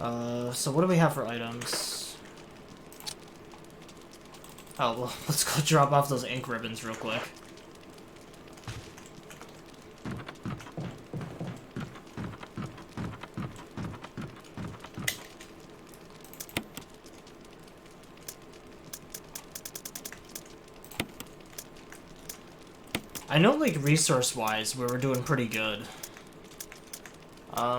So what do we have for items? Oh, well, let's go drop off those ink ribbons real quick. I know, like, resource-wise, we were doing pretty good.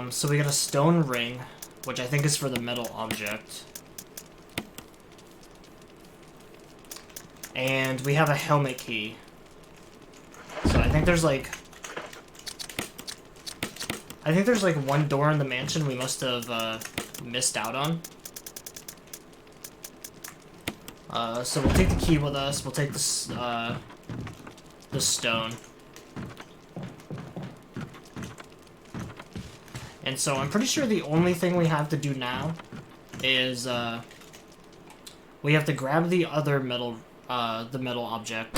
So we got a stone ring, which I think is for the metal object. And we have a helmet key. So I think there's, like... one door in the mansion we must have, missed out on. So we'll take the key with us, we'll take this, the stone. And so I'm pretty sure the only thing we have to do now is we have to grab the other metal object,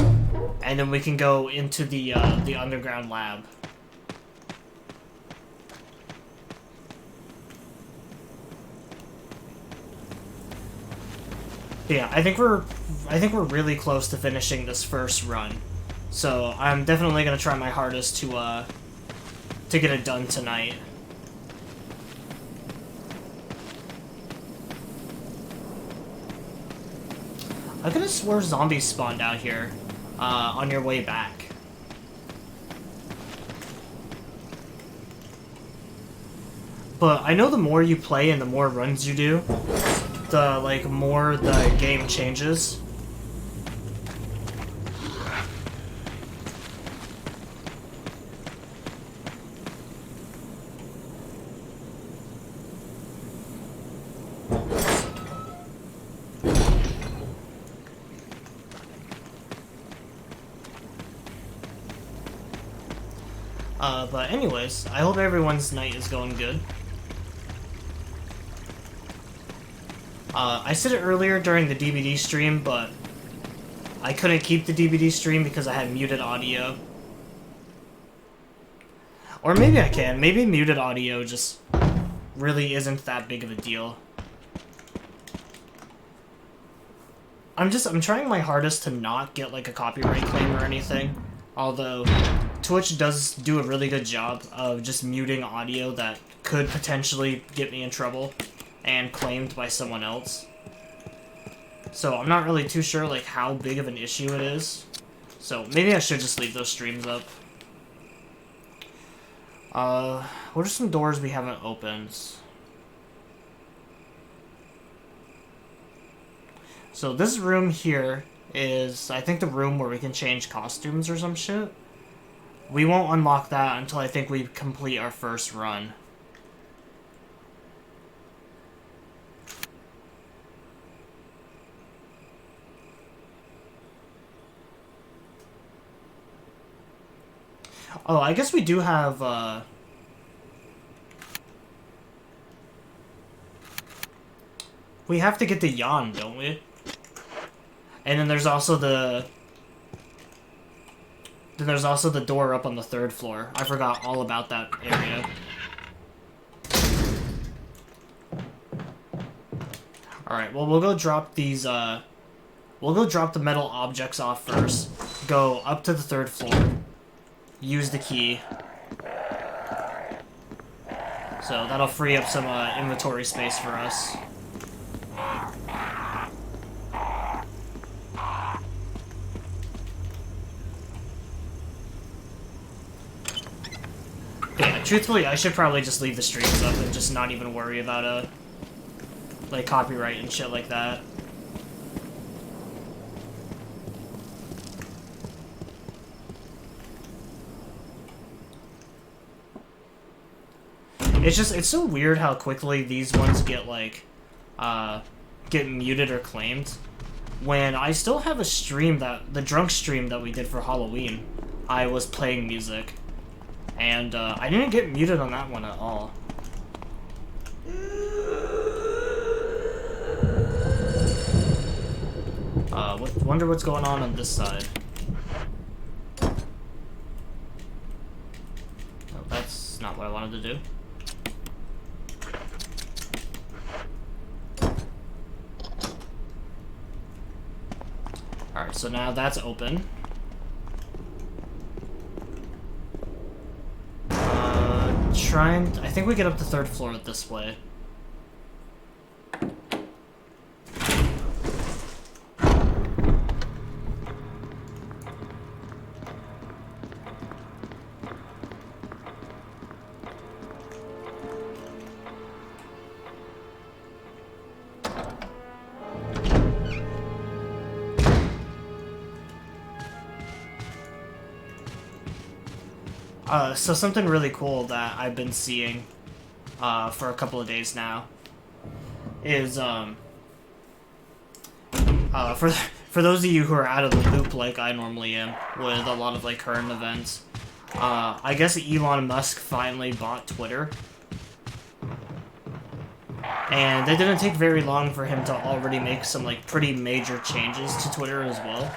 and then we can go into the underground lab. Yeah, I think we're really close to finishing this first run. So I'm definitely gonna try my hardest to get it done tonight. I could have swore zombies spawned out here on your way back. But I know the more you play and the more runs you do, the more the game changes. But anyways, I hope everyone's night is going good. I said it earlier during the DVD stream, but I couldn't keep the DVD stream because I had muted audio. Or maybe I can. Maybe muted audio just really isn't that big of a deal. I'm trying my hardest to not get, like, a copyright claim or anything. Although, Twitch does do a really good job of just muting audio that could potentially get me in trouble and claimed by someone else. So I'm not really too sure, like, how big of an issue it is. So maybe I should just leave those streams up. What are some doors we haven't opened? So this room here is, I think, the room where we can change costumes or some shit. We won't unlock that until I think we complete our first run. Oh, I guess we do have, we have to get the Yawn, don't we? And then there's also the... Then there's also the door up on the 3rd floor. I forgot all about that area. Alright, well, we'll go drop these, we'll go drop the metal objects off first. Go up to the 3rd floor. Use the key. So that'll free up some, inventory space for us. Yeah, truthfully, I should probably just leave the streams up and just not even worry about, like, copyright and shit like that. It's so weird how quickly these ones get, like, get muted or claimed. When I still have a stream the drunk stream that we did for Halloween, I was playing music. And, I didn't get muted on that one at all. Wonder what's going on this side. Oh, that's not what I wanted to do. So now that's open. I think we get up to 3rd floor this way. So something really cool that I've been seeing for a couple of days now is for those of you who are out of the loop like I normally am with a lot of like current events, I guess Elon Musk finally bought Twitter, and it didn't take very long for him to already make some like pretty major changes to Twitter as well.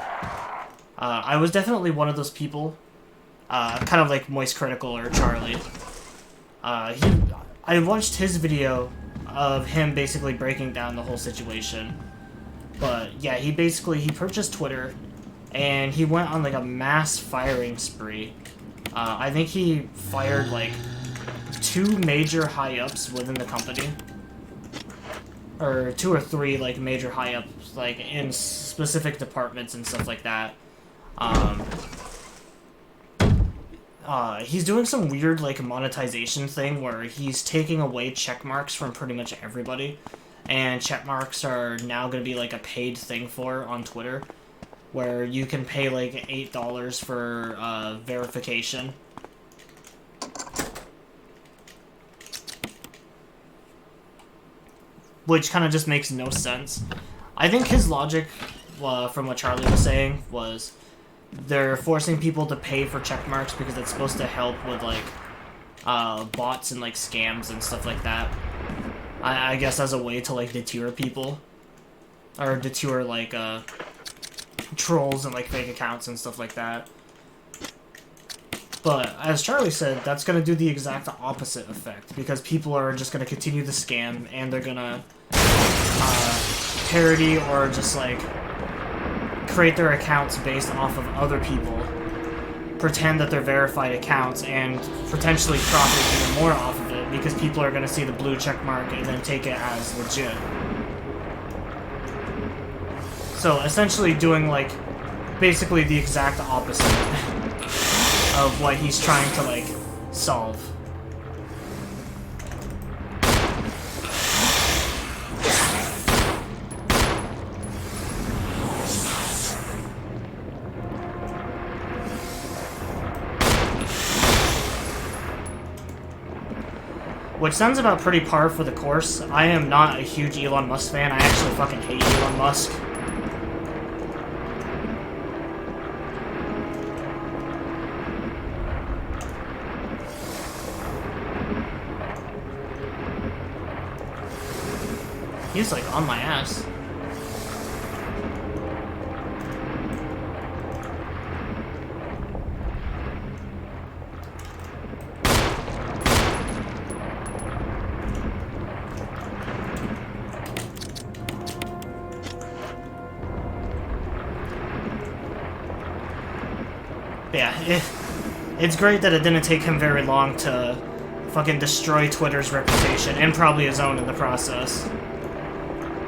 I was definitely one of those people. Kind of like Moist Critical or Charlie. I watched his video of him basically breaking down the whole situation. But yeah, he purchased Twitter, and he went on like a mass firing spree. I think he fired like 2 major high-ups within the company. Or 2 or 3 like major high-ups like in specific departments and stuff like that. He's doing some weird, like, monetization thing where he's taking away check marks from pretty much everybody. And check marks are now going to be, like, a paid thing on Twitter. Where you can pay, like, $8 for, verification. Which kind of just makes no sense. I think his logic, from what Charlie was saying, was they're forcing people to pay for check marks because it's supposed to help with, like, bots and, like, scams and stuff like that. I guess as a way to, like, deter people. Or deter, like, trolls and, like, fake accounts and stuff like that. But, as Charlie said, that's gonna do the exact opposite effect, because people are just gonna continue to scam, and they're gonna, parody or just, like, create their accounts based off of other people, pretend that they're verified accounts, and potentially profit even more off of it because people are going to see the blue check mark and then take it as legit. So essentially doing like basically the exact opposite of what he's trying to like solve. Which sounds about pretty par for the course. I am not a huge Elon Musk fan. I actually fucking hate Elon Musk. He's like on my ass. Yeah, it's great that it didn't take him very long to fucking destroy Twitter's reputation, and probably his own in the process.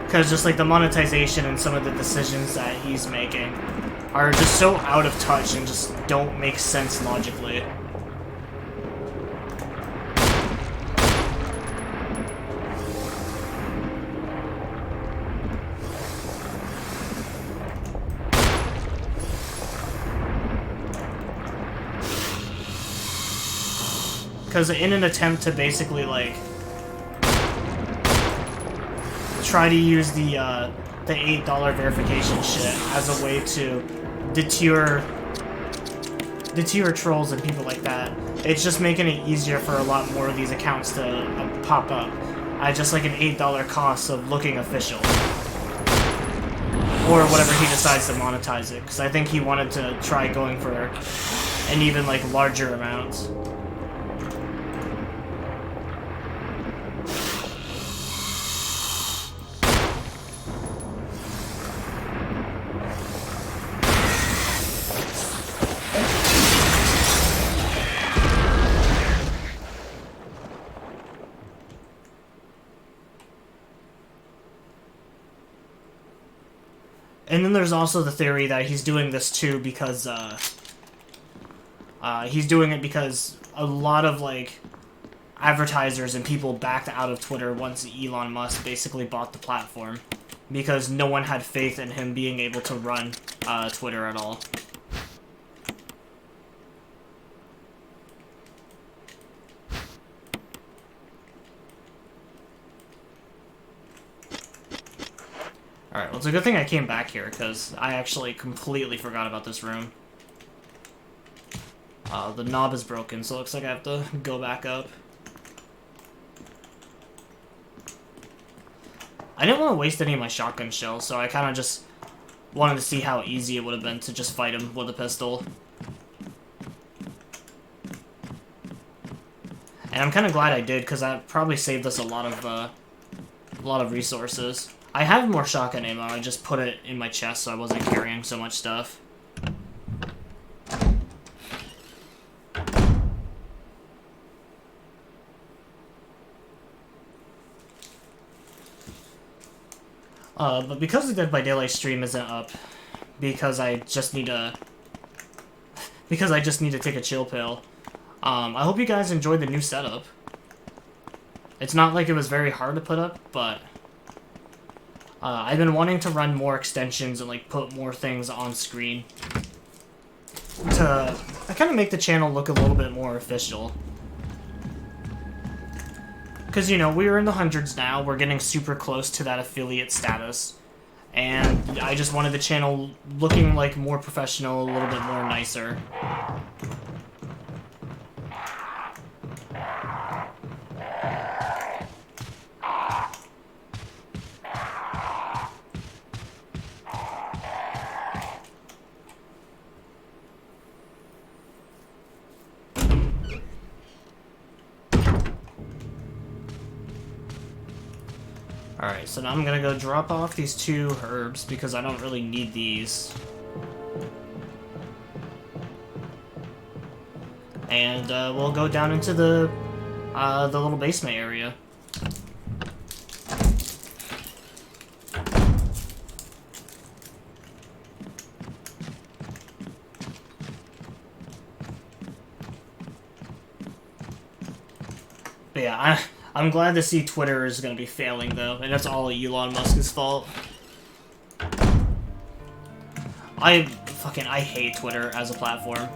Because just like the monetization and some of the decisions that he's making are just so out of touch and just don't make sense logically. Because in an attempt to basically, like, try to use the $8 verification shit as a way to deter trolls and people like that, it's just making it easier for a lot more of these accounts to pop up at just like an $8 cost of looking official. Or whatever he decides to monetize it, because I think he wanted to try going for an even, like, larger amount. And then there's also the theory that he's doing this too because, he's doing it because a lot of, like, advertisers and people backed out of Twitter once Elon Musk basically bought the platform. Because no one had faith in him being able to run, Twitter at all. Alright, well, it's a good thing I came back here, because I actually completely forgot about this room. The knob is broken, so it looks like I have to go back up. I didn't want to waste any of my shotgun shells, so I kind of just wanted to see how easy it would have been to just fight him with a pistol. And I'm kind of glad I did, because that probably saved us a lot of resources. I have more shotgun ammo, I just put it in my chest so I wasn't carrying so much stuff. But because the Dead by Daylight stream isn't up, because I just need to take a chill pill, I hope you guys enjoyed the new setup. It's not like it was very hard to put up, but I've been wanting to run more extensions and, like, put more things on screen to kind of make the channel look a little bit more official. Because, you know, we're in the hundreds now, we're getting super close to that affiliate status, and I just wanted the channel looking, like, more professional, a little bit more nicer. Alright, so now I'm gonna go drop off these 2 herbs because I don't really need these. And we'll go down into the little basement area. But yeah, I'm glad to see Twitter is going to be failing, though, and that's all Elon Musk's fault. I hate Twitter as a platform.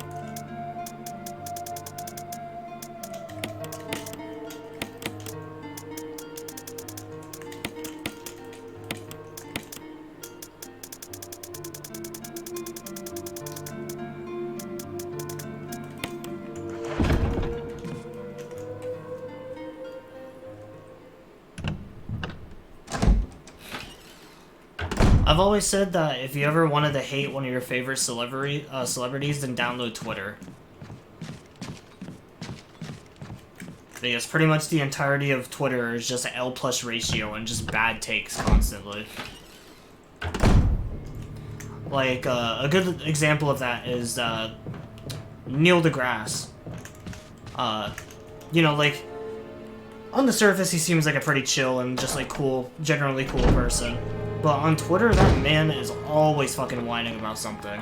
I've always said that if you ever wanted to hate one of your favorite celebrities, then download Twitter. Because pretty much the entirety of Twitter is just an L+ ratio and just bad takes constantly. Like, a good example of that is, Neil deGrasse. You know, like, on the surface he seems like a pretty chill and just, like, cool, generally cool person. But on Twitter, that man is always fucking whining about something.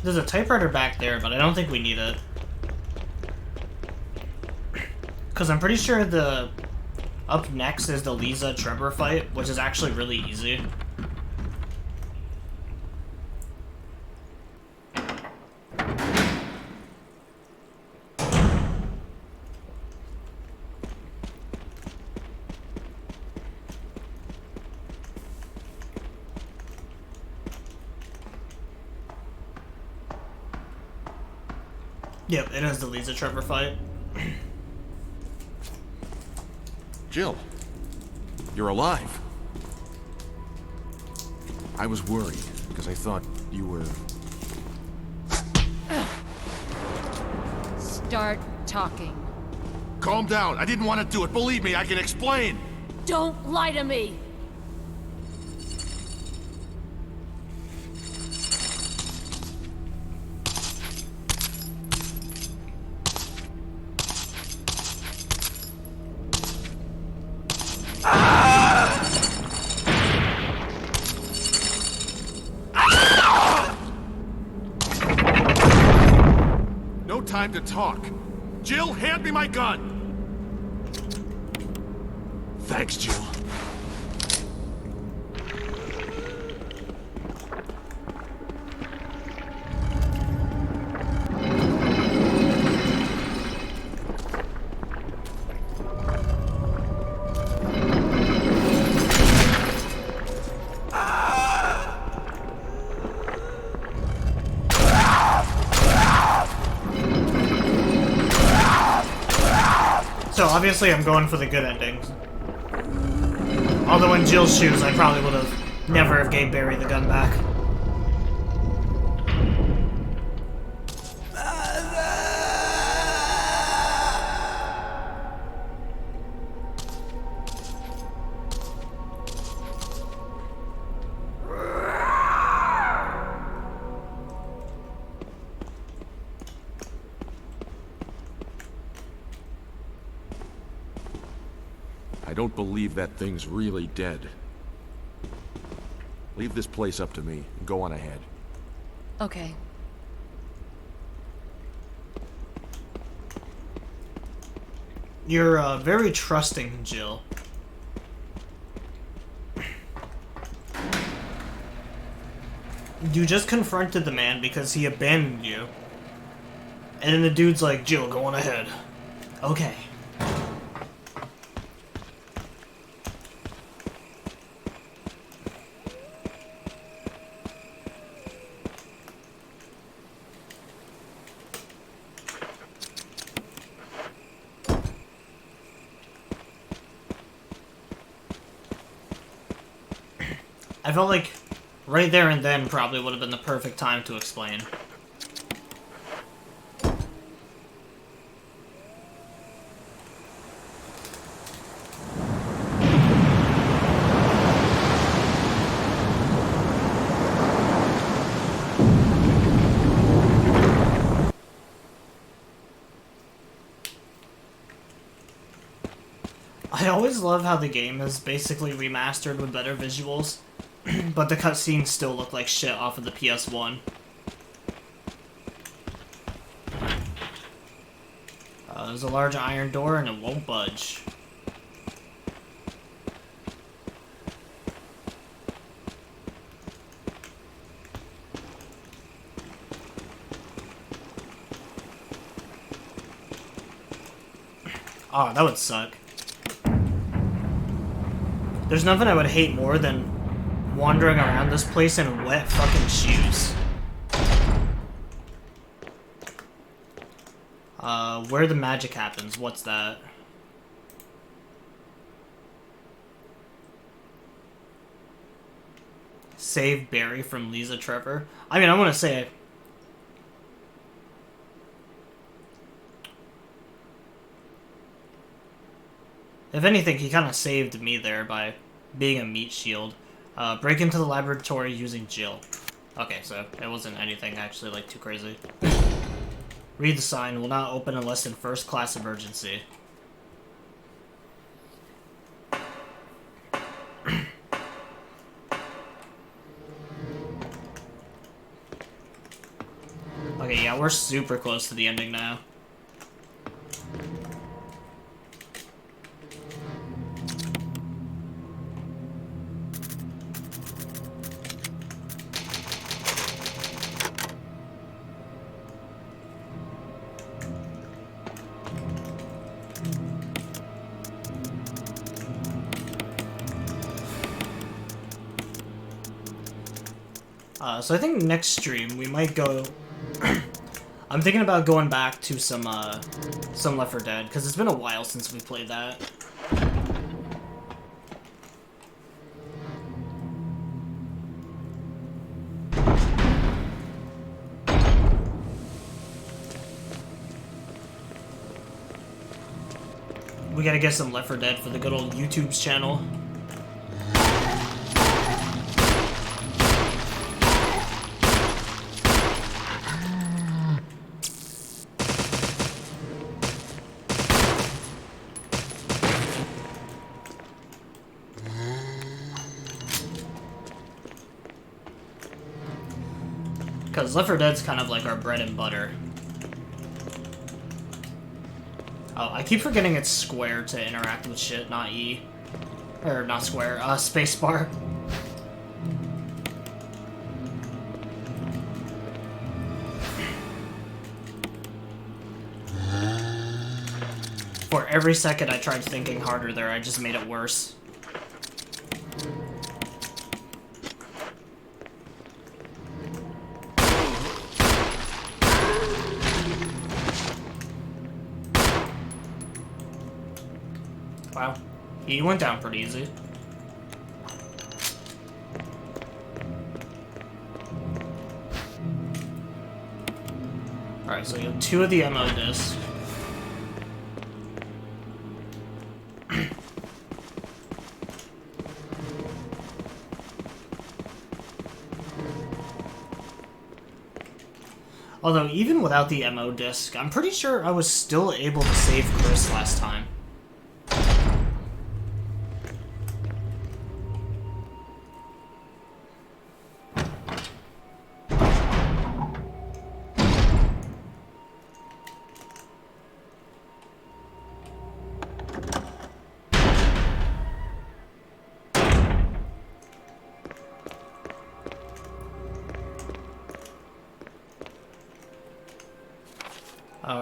There's a typewriter back there, but I don't think we need it. Because I'm pretty sure the... up next is the Lisa Trevor fight, which is actually really easy. Yep, it is the Lisa Trevor fight. Jill, you're alive. I was worried, because I thought you were... Start talking. Calm down. I didn't want to do it. Believe me, I can explain. Don't lie to me! No time to talk. Jill, hand me my gun! Thanks, Jill. So obviously I'm going for the good ending. Although in Jill's shoes, I probably would have never have gave Barry the gun back. I don't believe that thing's really dead. Leave this place up to me and go on ahead. Okay. You're very trusting, Jill. You just confronted the man because he abandoned you. And then the dude's like, Jill, go on ahead. Okay. I felt like right there and then probably would have been the perfect time to explain. I always love how the game is basically remastered with better visuals. But the cutscenes still look like shit off of the PS1. There's a large iron door and it won't budge. Oh, that would suck. There's nothing I would hate more than wandering around this place in wet fucking shoes. Where the magic happens, what's that? Save Barry from Lisa Trevor? I mean, I want to say it. If anything, he kind of saved me there by being a meat shield. Break into the laboratory using Jill. Okay, so it wasn't anything actually like too crazy. Read the sign. Will not open unless in first class emergency. Okay, yeah, we're super close to the ending now. So I think next stream we might go. I'm thinking about going back to some Left 4 Dead because it's been a while since we played that. We gotta get some Left 4 Dead for the good old YouTube's channel. Because Left 4 Dead's kind of like our bread and butter. Oh, I keep forgetting it's square to interact with shit, not E. Or, not square, spacebar. For every second I tried thinking harder there, I just made it worse. Wow. He went down pretty easy. Alright, so you have 2 of the ammo discs. Although, even without the ammo disc, I'm pretty sure I was still able to save Chris last time.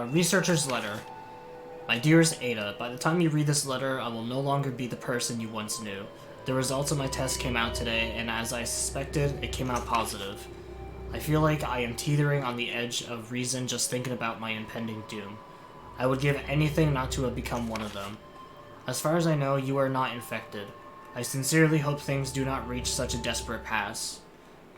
Researcher's letter. My dearest Ada, by the time you read this letter, I will no longer be the person you once knew. The results of my test came out today, and as I suspected, it came out positive. I feel like I am teetering on the edge of reason just thinking about my impending doom. I would give anything not to have become one of them. As far as I know, you are not infected. I sincerely hope things do not reach such a desperate pass.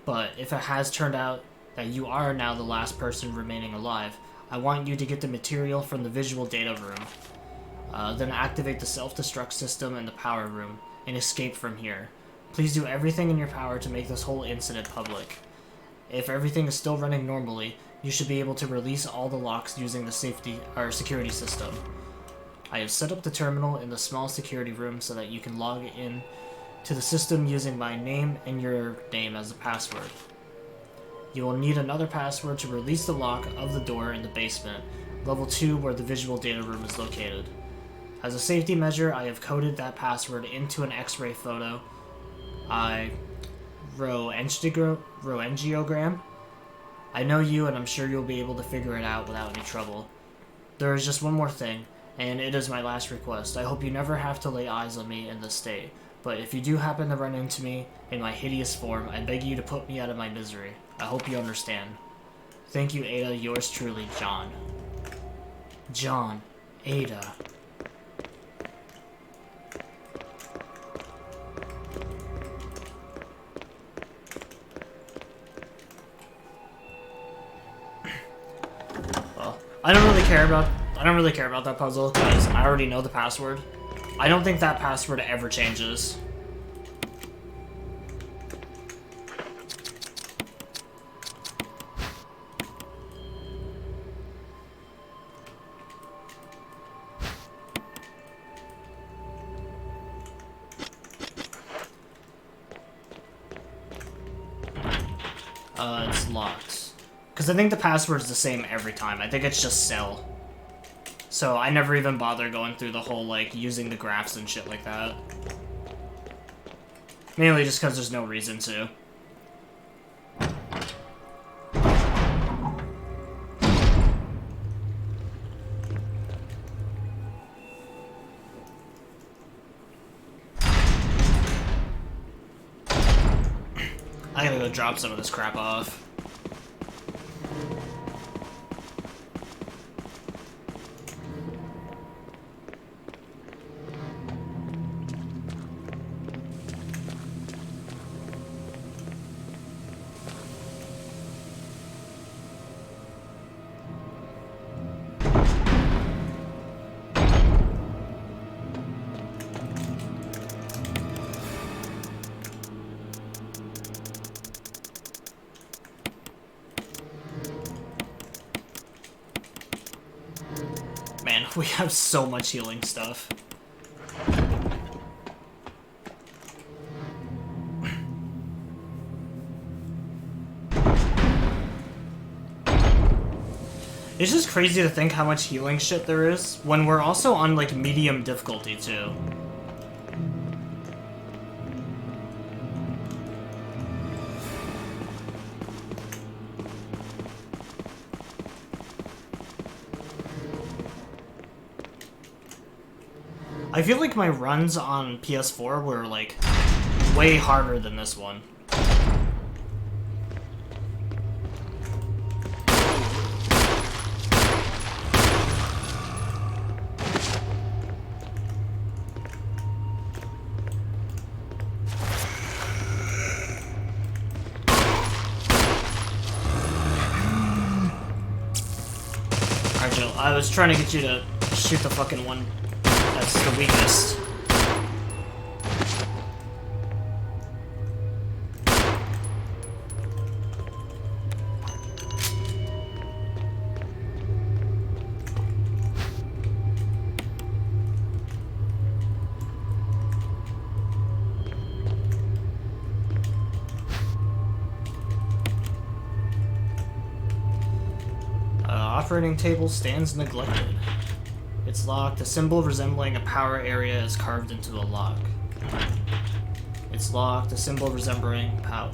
But if it has turned out that you are now the last person remaining alive, I want you to get the material from the visual data room. Then activate the self-destruct system in the power room, and escape from here. Please do everything in your power to make this whole incident public. If everything is still running normally, you should be able to release all the locks using the security system. I have set up the terminal in the small security room so that you can log in to the system using my name and your name as a password. You will need another password to release the lock of the door in the basement, level 2 where the visual data room is located. As a safety measure, I have coded that password into an X-ray photo. Roangiogram. I know you, and I'm sure you'll be able to figure it out without any trouble. There is just one more thing, and it is my last request. I hope you never have to lay eyes on me in this state, but if you do happen to run into me in my hideous form, I beg you to put me out of my misery. I hope you understand. Thank you, Ada. Yours truly, John. John. Ada. Well, I don't really care about that puzzle because I already know the password. I don't think that password ever changes. It's locked. Because I think the password's the same every time. I think it's just cell. So I never even bother going through the whole, like, using the graphs and shit like that. Mainly just because there's no reason to. I gotta go drop some of this crap off. We have so much healing stuff. It's just crazy to think how much healing shit there is when we're also on, like, medium difficulty, too. I feel like my runs on PS4 were, like, way harder than this one. Alright, Jill, I was trying to get you to shoot the fucking one that's the weakest. Operating table stands neglected. It's locked. A symbol resembling a power area is carved into a lock. It's locked. A symbol resembling power.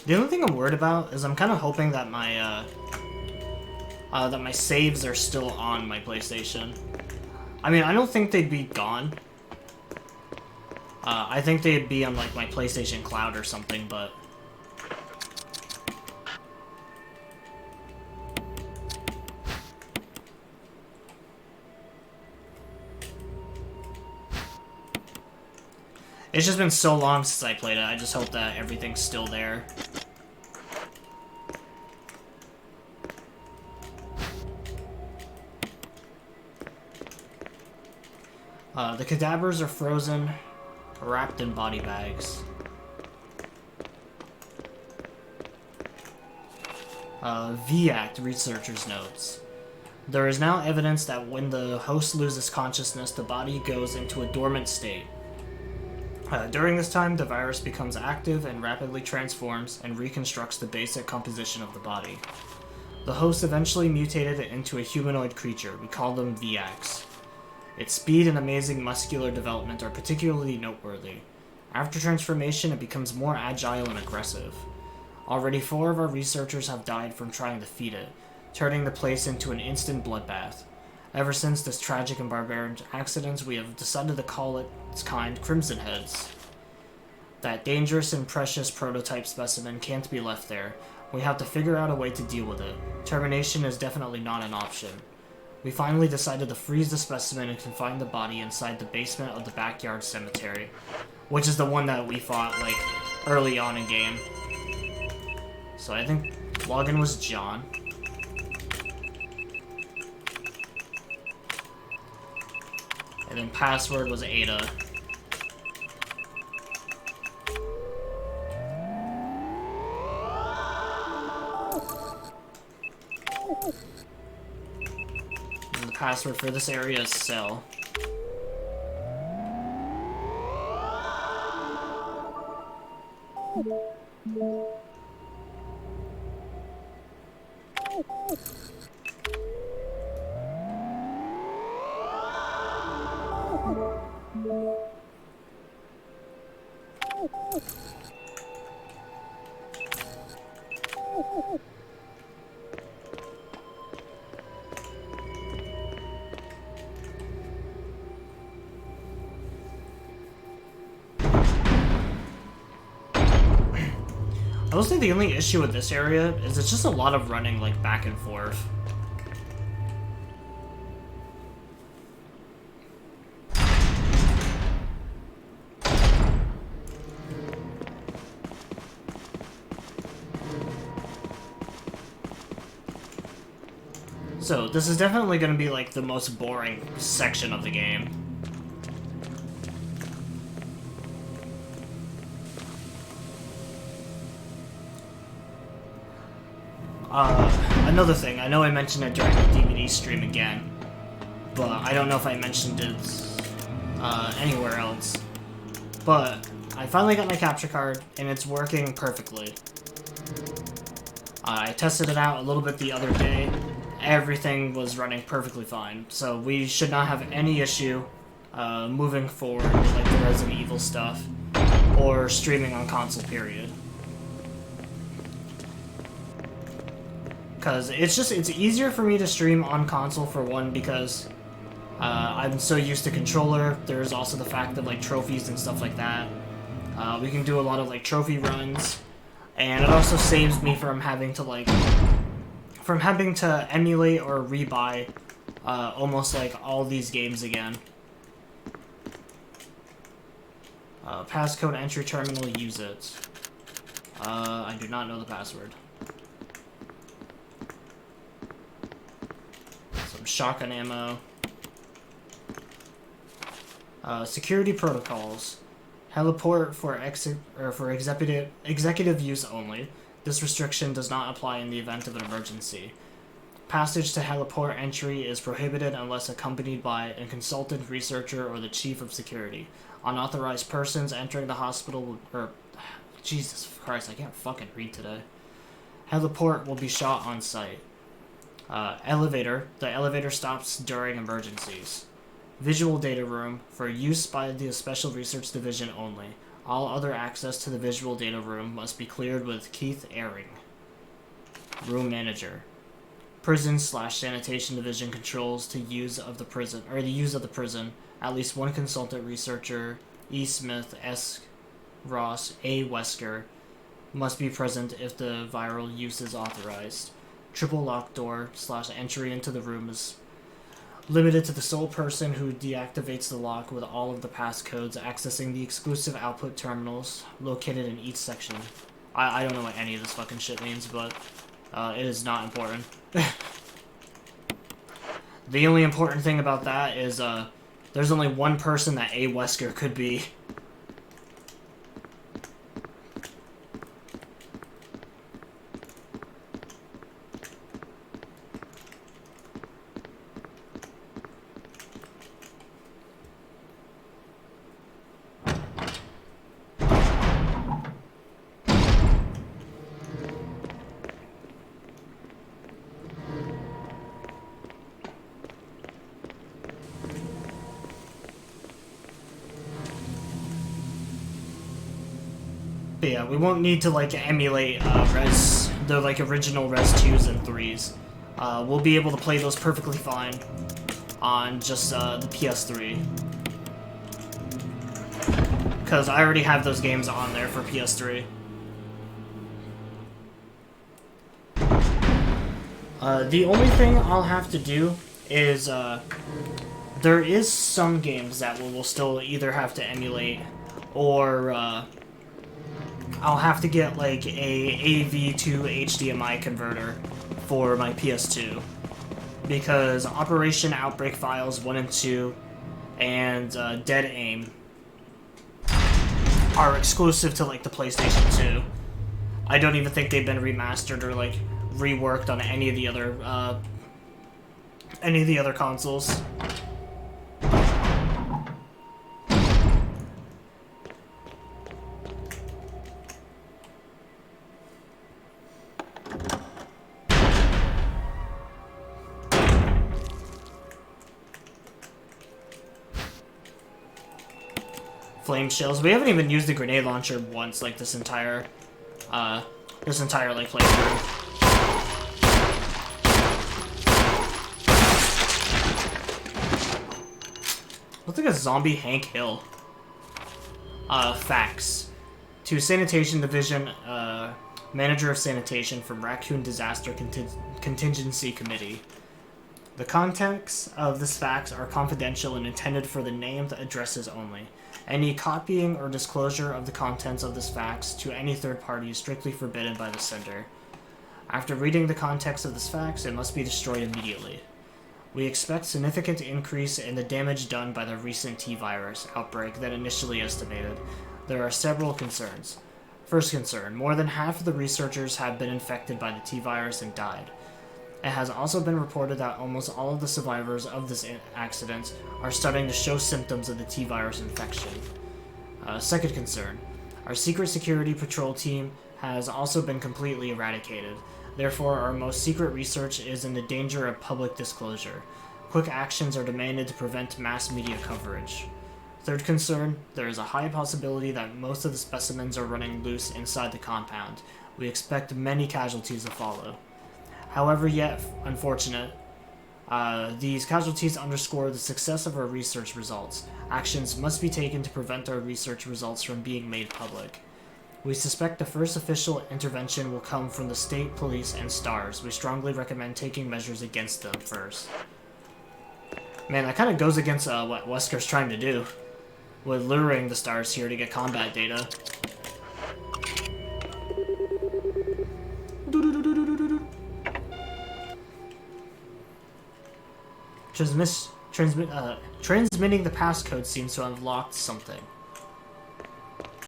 The only thing I'm worried about is I'm kind of hoping that my saves are still on my PlayStation. I mean, I don't think they'd be gone. I think they'd be on, like, my PlayStation Cloud or something, but... It's just been so long since I played it, I just hope that everything's still there. The cadavers are frozen, wrapped in body bags. VACT researchers notes. There is now evidence that when the host loses consciousness, the body goes into a dormant state. During this time, the virus becomes active and rapidly transforms and reconstructs the basic composition of the body. The host eventually mutated it into a humanoid creature. We call them VACs. Its speed and amazing muscular development are particularly noteworthy. After transformation, it becomes more agile and aggressive. Already 4 of our researchers have died from trying to feed it, turning the place into an instant bloodbath. Ever since this tragic and barbaric accident, we have decided to call its kind Crimson Heads. That dangerous and precious prototype specimen can't be left there. We have to figure out a way to deal with it. Termination is definitely not an option. We finally decided to freeze the specimen and confine the body inside the basement of the backyard cemetery, which is the one that we fought, like, early on in game. So I think login was John. And then password was Ada. And the password for this area is Cell. I was think the only issue with this area is it's just a lot of running, like, back and forth. So, this is definitely going to be, like, the most boring section of the game. Another thing, I know I mentioned it during the DVD stream again, but I don't know if I mentioned it anywhere else. But I finally got my capture card, and it's working perfectly. I tested it out a little bit the other day. Everything was running perfectly fine, so we should not have any issue moving forward with like the Resident Evil stuff or streaming on console, period. Because it's easier for me to stream on console, for one, because I'm so used to controller. There's also the fact of like trophies and stuff like that. We can do a lot of like trophy runs, and it also saves me from having to emulate or rebuy almost like all these games again. Passcode entry terminal, use it. I do not know the password. Some shotgun ammo. Security protocols. Heliport for executive use only. This restriction does not apply in the event of an emergency. Passage to heliport entry is prohibited unless accompanied by a consultant researcher or the chief of security. Unauthorized persons entering the hospital Jesus Christ, I can't fucking read today. Heliport will be shot on site. Elevator. The elevator stops during emergencies. Visual data room for use by the Special Research Division only. All other access to the visual data room must be cleared with Keith Airing. Room manager. Prison/sanitation division controls to use of the prison, or the use of the prison. At least one consultant researcher, E. Smith, S. Ross, A. Wesker, must be present if the viral use is authorized. Triple lock door / entry into the room is limited to the sole person who deactivates the lock with all of the passcodes accessing the exclusive output terminals located in each section. I don't know what any of this fucking shit means, but it is not important. The only important thing about that is there's only one person that A. Wesker could be. But yeah, we won't need to like emulate the like original Res 2s and 3s. We'll be able to play those perfectly fine on just the PS3. Because I already have those games on there for PS3. The only thing I'll have to do is there is some games that we'll still either have to emulate or I'll have to get like a AV to HDMI converter for my PS2, because Operation Outbreak Files 1 and 2 and Dead Aim are exclusive to like the PlayStation 2. I don't even think they've been remastered or like reworked on any of the other consoles. Flame shells. We haven't even used the grenade launcher once, like this entire like playthrough. Looks like a zombie Hank Hill. Facts. To Sanitation Division, Manager of Sanitation from Raccoon Disaster Contingency Committee. The contents of this fax are confidential and intended for the named addresses only. Any copying or disclosure of the contents of this fax to any third party is strictly forbidden by the sender. After reading the context of this fax, it must be destroyed immediately. We expect significant increase in the damage done by the recent T-virus outbreak than initially estimated. There are several concerns. First concern, more than half of the researchers have been infected by the T-virus and died. It has also been reported that almost all of the survivors of this accident are starting to show symptoms of the T-virus infection. Second concern, our secret security patrol team has also been completely eradicated. Therefore, our most secret research is in the danger of public disclosure. Quick actions are demanded to prevent mass media coverage. Third concern, there is a high possibility that most of the specimens are running loose inside the compound. We expect many casualties to follow. However, yet unfortunate, these casualties underscore the success of our research results. Actions must be taken to prevent our research results from being made public. We suspect the first official intervention will come from the state police and STARS. We strongly recommend taking measures against them first. Man, that kind of goes against what Wesker's trying to do, with luring the STARS here to get combat data. Transmitting the passcode seems to have locked something.